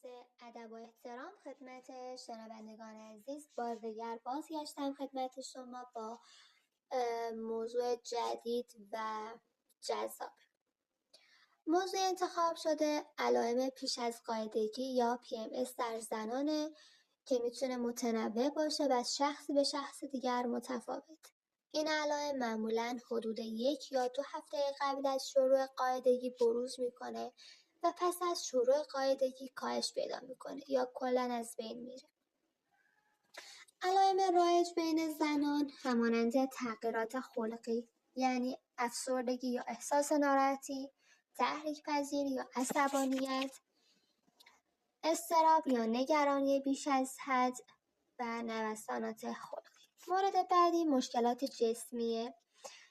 عرض ادب و احترام خدمت شنوندگان عزیز، بار دیگر بازگشتم خدمت شما با موضوع جدید و جذاب. موضوع انتخاب شده علائم پیش از قاعدگی یا PMS در زنانه که میتونه متنوع باشه و از شخص به شخص دیگر متفاوت. این علائم معمولاً حدود 1 یا 2 هفته قبل از شروع قاعدگی بروز میکنه و پس از شروع قاعدگی کاهش پیدا میکنه یا کلاً از بین میره. علائم رایج بین زنان همانند تغییرات خلقی، یعنی افسردگی یا احساس ناراحتی، تحریک پذیری یا عصبانیت، اضطراب یا نگرانی بیش از حد و نوسانات خلقی. مورد بعدی مشکلات جسمیه،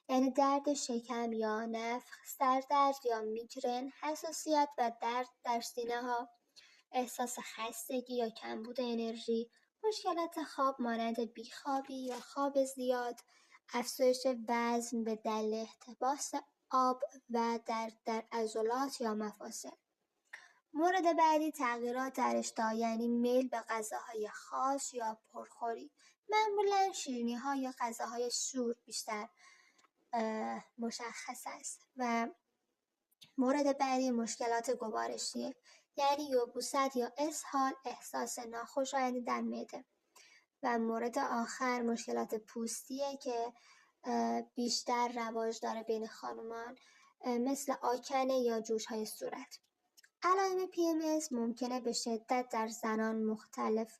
یعنی درد شکم یا نفخ، سردرد یا میگرن، حساسیت و درد در سینه ها، احساس خستگی یا کمبود انرژی، مشکلات خواب مانند بیخوابی یا خواب زیاد، افزایش وزن به دلیل احتباس آب و درد در عضلات یا مفاصل. مورد بعدی تغییرات در اشتها، یعنی میل به غذاهای خاص یا پرخوری، معمولا شیرینی ها یا غذاهای شور بیشتر مشخص است. و مورد بعدی مشکلات گوارشیه، یعنی یبوست یا اسهال، احساس ناخوشایندی در معده. و مورد آخر مشکلات پوستیه که بیشتر رواج داره بین خانمان، مثل آکنه یا جوش‌های صورت. علائم PMS ممکنه به شدت در زنان مختلف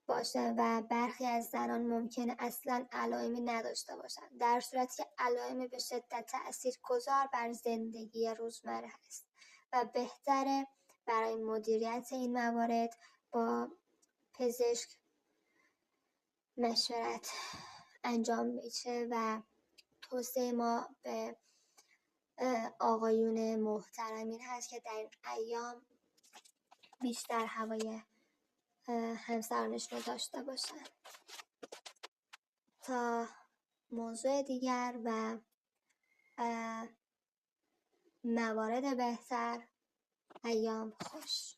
باشه و برخی از زنان ممکنه اصلا علائمی نداشته باشند، در صورتی که علائم به شدت تاثیرگذار بر زندگی روزمره هست و بهتره برای مدیریت این موارد با پزشک مشورت انجام بشه. و توصیه ما به آقایون محترم این هست که در این ایام بیشتر هوای همسرانشون رو داشته باشن. تا موضوع دیگر و موارد بهتر، ایام خوش.